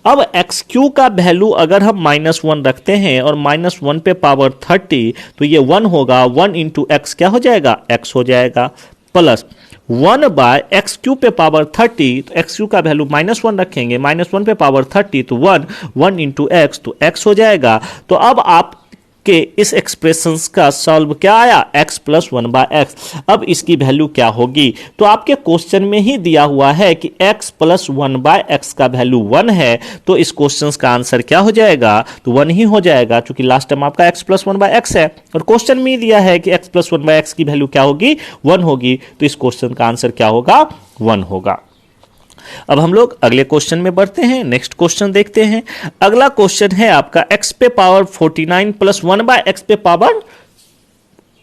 अब एक्स क्यू का वैल्यू अगर हम -1 रखते हैं और -1 पे पावर 30, तो ये 1 होगा, 1 इंटू एक्स क्या हो जाएगा, x हो जाएगा, प्लस 1 बाय एक्स क्यू पे पावर 30, तो एक्स क्यू का वैल्यू -1 रखेंगे, -1 पे पावर 30, तो 1 इंटू एक्स, तो x हो जाएगा। तो अब आप के इस एक्सप्रेशंस का सॉल्व क्या आया, x प्लस 1 बाय एक्स। अब इसकी वैल्यू क्या होगी, तो आपके क्वेश्चन में ही दिया हुआ है कि x प्लस 1 बाय एक्स का वैल्यू 1 है, तो इस क्वेश्चन का आंसर क्या हो जाएगा, तो 1 ही हो जाएगा, क्योंकि लास्ट टाइम आपका x प्लस 1 बाय एक्स है और क्वेश्चन में ही दिया है कि x प्लस 1 बाय एक्स की वैल्यू क्या होगी, 1 होगी, तो इस क्वेश्चन का आंसर क्या होगा, 1 होगा। अब हम लोग अगले क्वेश्चन में बढ़ते हैं। नेक्स्ट क्वेश्चन देखते हैं। अगला क्वेश्चन है आपका x पे पावर 49 प्लस 1 बाय एक्स पे पावर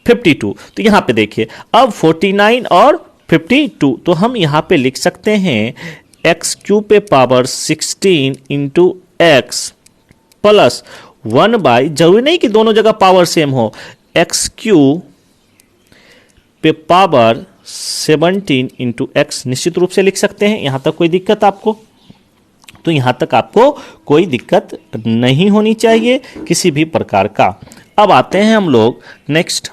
52। तो यहां पे देखिए, अब 49 और 52, तो हम यहां पे लिख सकते हैं एक्स क्यू पे power 16 into x plus 1 by, जरूरी नहीं कि दोनों जगह पावर सेम हो, एक्स क्यू पे पावर 17 इंटू एक्स निश्चित रूप से लिख सकते हैं। यहां तक कोई दिक्कत आपको, तो यहां तक आपको कोई दिक्कत नहीं होनी चाहिए किसी भी प्रकार का। अब आते हैं हम लोग नेक्स्ट।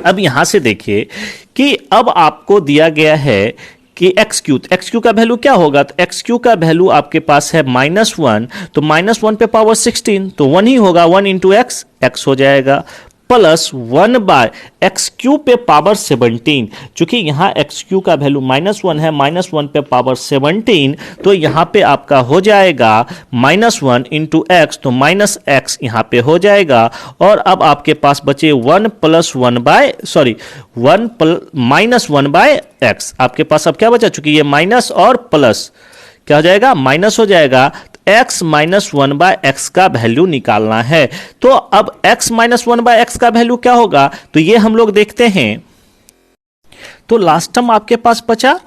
अब यहां से देखिए कि अब आपको दिया गया है कि एक्स क्यू का वैल्यू क्या होगा, तो एक्स क्यू का वैल्यू आपके पास है -1, तो -1 पे पावर 16, तो 1 ही होगा, 1 इंटू एक्स, एक्स हो जाएगा, प्लस 1 बाय एक्स क्यू पे पावर 17, चूंकि यहां एक्स क्यू का वैल्यू -1 है, -1 पे पावर 17, तो यहां पे आपका हो जाएगा -1 इंटू एक्स, तो -x यहां पे हो जाएगा। और अब आपके पास बचे -1 बाय एक्स। आपके पास अब क्या बचा, चूंकि ये माइनस और प्लस क्या हो जाएगा, माइनस हो जाएगा, x माइनस 1 बाय एक्स का वैल्यू निकालना है। तो अब x माइनस 1 बाय एक्स का वैल्यू क्या होगा, तो ये हम लोग देखते हैं। तो लास्ट टर्म आपके पास बचा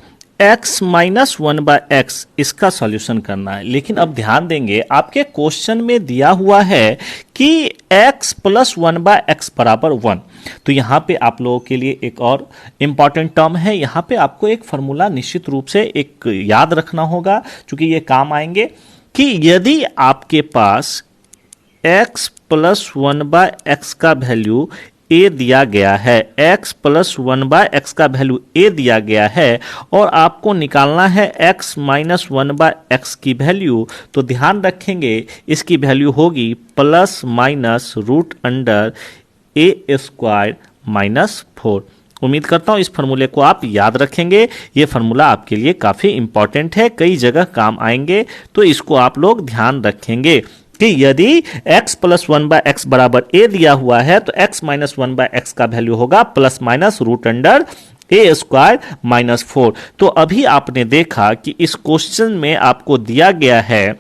x माइनस 1 बाय एक्स, इसका सॉल्यूशन करना है। लेकिन अब ध्यान देंगे, आपके क्वेश्चन में दिया हुआ है कि x प्लस 1 बाय एक्स बराबर 1। तो यहां पे आप लोगों के लिए एक और इंपॉर्टेंट टर्म है, यहां पे आपको एक फॉर्मूला निश्चित रूप से एक याद रखना होगा, क्योंकि ये काम आएंगे, कि यदि आपके पास x प्लस 1 बाय एक्स का वैल्यू a दिया गया है, x प्लस 1 बाय एक्स का वैल्यू a दिया गया है, और आपको निकालना है x माइनस 1 बाय एक्स की वैल्यू, तो ध्यान रखेंगे इसकी वैल्यू होगी प्लस माइनस √a² माइनस 4। उम्मीद करता हूं इस फार्मूले को आप याद रखेंगे। ये फार्मूला आपके लिए काफ़ी इंपॉर्टेंट है, कई जगह काम आएंगे, तो इसको आप लोग ध्यान रखेंगे कि यदि x प्लस 1/x बराबर a दिया हुआ है तो x माइनस 1/x का वैल्यू होगा प्लस माइनस रूट अंडर ए स्क्वायर माइनस 4। तो अभी आपने देखा कि इस क्वेश्चन में आपको दिया गया है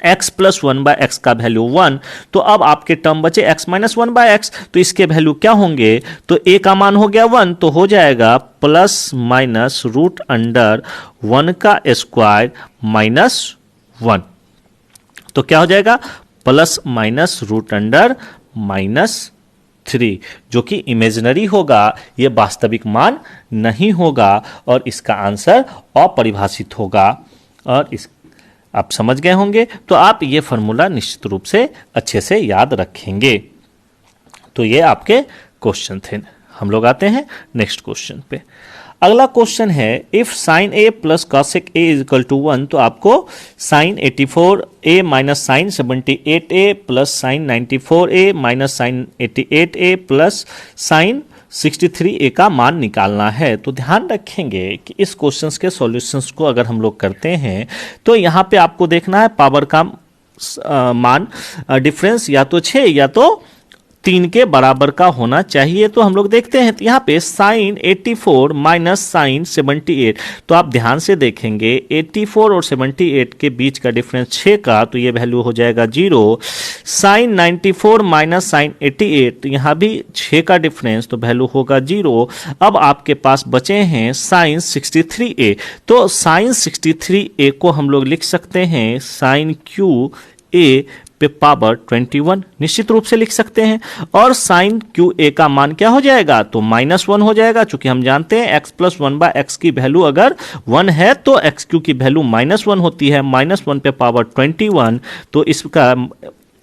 x प्लस 1/x का वैल्यू 1, तो अब आपके टर्म बचे x माइनस 1/x, तो इसके वैल्यू क्या होंगे, तो a का मान हो गया 1, तो हो जाएगा प्लस माइनस रूट अंडर 1 का स्क्वायर माइनस 1। तो क्या हो जाएगा प्लस माइनस रूट अंडर -3, जो कि इमेजिनरी होगा, यह वास्तविक मान नहीं होगा और इसका आंसर अपरिभाषित होगा। और इस आप समझ गए होंगे, तो आप ये फॉर्मूला निश्चित रूप से अच्छे से याद रखेंगे। तो ये आपके क्वेश्चन थे। हम लोग आते हैं नेक्स्ट क्वेश्चन पे। अगला क्वेश्चन है if sine A plus cosec A is equal to 1, तो आपको sine 84a minus sine 78a plus sine 94a minus sine 88a plus sine 63a का मान निकालना है। तो ध्यान रखेंगे कि इस क्वेश्चंस के सॉल्यूशंस को अगर हम लोग करते हैं तो यहाँ पे आपको देखना है पावर का मान डिफरेंस या तो 6 या तो 3 के बराबर का होना चाहिए। तो हम लोग देखते हैं, तो यहाँ पे साइन 84 माइनस साइन 78, तो आप ध्यान से देखेंगे 84 और 78 के बीच का डिफरेंस 6 का, तो ये वैल्यू हो जाएगा 0। साइन 94 माइनस साइन 88, यहाँ भी 6 का डिफरेंस, तो वैल्यू होगा 0। अब आपके पास बचे हैं साइन 63a, तो साइन 63a को हम लोग लिख सकते हैं साइन क्यू ए पे पावर 21 निश्चित रूप से लिख सकते हैं। और साइन क्यू ए का मान क्या हो जाएगा, तो -1 हो जाएगा, चूंकि हम जानते हैं x प्लस 1/x की वैल्यू अगर 1 है तो एक्स क्यू की वैल्यू -1 होती है, -1 पे पावर 21, तो इसका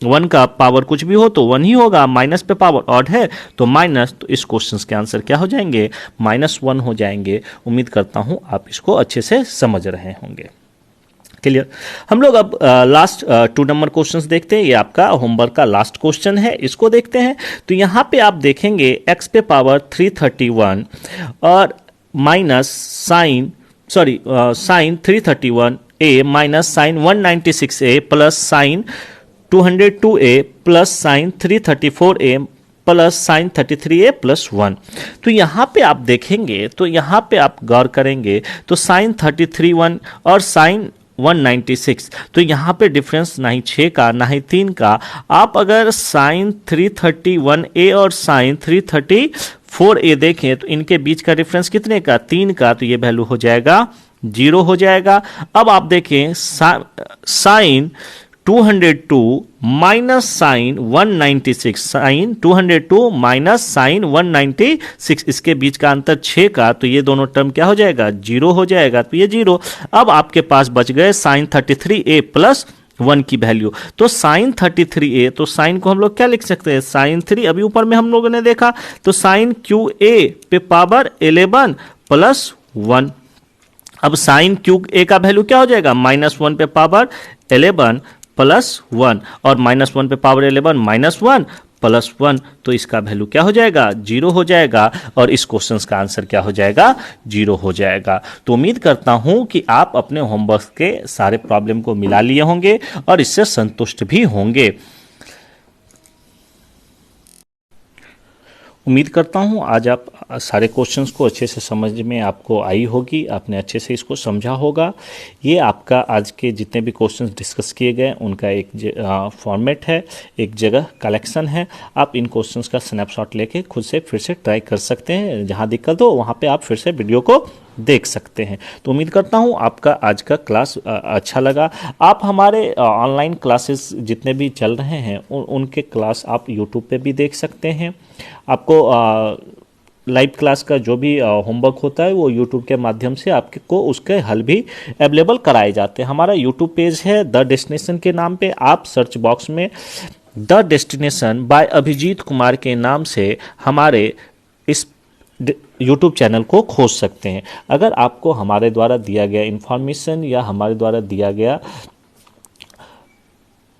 1 का पावर कुछ भी हो तो 1 ही होगा, माइनस पे पावर ऑड है तो माइनस, तो इस क्वेश्चन के आंसर क्या हो जाएंगे, -1 हो जाएंगे। उम्मीद करता हूं आप इसको अच्छे से समझ रहे होंगे। क्लियर। हम लोग अब लास्ट 2 नंबर क्वेश्चंस देखते हैं। ये आपका होमवर्क का लास्ट क्वेश्चन है, इसको देखते हैं। तो यहाँ पे आप देखेंगे x पे पावर 331 और minus sine sine 331a minus sine 196a plus sine 202a plus sine 334a plus sine 33a plus 1। तो यहाँ पे आप देखेंगे, तो यहाँ पे आप गौर करेंगे तो साइन 33 और साइन 196, तो यहाँ पे डिफरेंस ना ही 6 का ना ही 3 का। आप अगर साइन 331a और साइन 334a देखें तो इनके बीच का डिफरेंस कितने का, 3 का, तो ये वैल्यू हो जाएगा 0 हो जाएगा। अब आप देखें sine 202 minus sine 196, sine 202 minus sine 196, इसके बीच का अंतर 6 का, तो ये दोनों टर्म क्या हो जाएगा, 0 हो जाएगा, तो ये 0। अब आपके पास बच गए साइन 33a प्लस 1 की वैल्यू, तो साइन 33a, तो साइन को हम लोग क्या लिख सकते हैं, साइन 3, अभी ऊपर में हम लोगों ने देखा, तो साइन क्यू ए पे पावर 11 प्लस 1। अब साइन क्यू ए का वैल्यू क्या हो जाएगा, -1 पे पावर 11 प्लस 1 और -1 पे पावर 11 -1 प्लस 1, तो इसका वैल्यू क्या हो जाएगा, 0 हो जाएगा और इस क्वेश्चन का आंसर क्या हो जाएगा, 0 हो जाएगा। तो उम्मीद करता हूं कि आप अपने होमवर्क के सारे प्रॉब्लम को मिला लिए होंगे और इससे संतुष्ट भी होंगे। उम्मीद करता हूं आज आप सारे क्वेश्चंस को अच्छे से समझ में आपको आई होगी, आपने अच्छे से इसको समझा होगा। ये आपका आज के जितने भी क्वेश्चंस डिस्कस किए गए उनका एक फॉर्मेट है, एक जगह कलेक्शन है। आप इन क्वेश्चंस का स्नैपशॉट लेके खुद से फिर से ट्राई कर सकते हैं, जहां दिक्कत हो वहां पे आप फिर से वीडियो को देख सकते हैं। तो उम्मीद करता हूं आपका आज का क्लास अच्छा लगा। आप हमारे ऑनलाइन क्लासेस जितने भी चल रहे हैं उनके क्लास आप यूट्यूब पे भी देख सकते हैं। आपको लाइव क्लास का जो भी होमवर्क होता है वो यूट्यूब के माध्यम से आपको उसके हल भी अवेलेबल कराए जाते हैं। हमारा यूट्यूब पेज है द डेस्टिनेशन के नाम पे, आप सर्च बॉक्स में the destination by Abhijit Kumar के नाम से हमारे इस यूट्यूब चैनल को खोज सकते हैं। अगर आपको हमारे द्वारा दिया गया इन्फॉर्मेशन या हमारे द्वारा दिया गया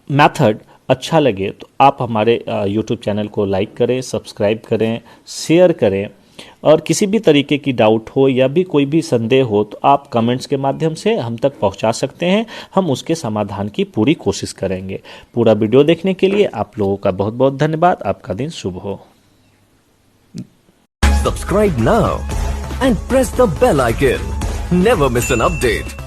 मेथड अच्छा लगे तो आप हमारे यूट्यूब चैनल को लाइक करें, सब्सक्राइब करें, शेयर करें और किसी भी तरीके की डाउट हो या भी कोई भी संदेह हो तो आप कमेंट्स के माध्यम से हम तक पहुंचा सकते हैं। हम उसके समाधान की पूरी कोशिश करेंगे। पूरा वीडियो देखने के लिए आप लोगों का बहुत बहुत धन्यवाद। आपका दिन शुभ हो। Subscribe now and press the bell icon. Never miss an update.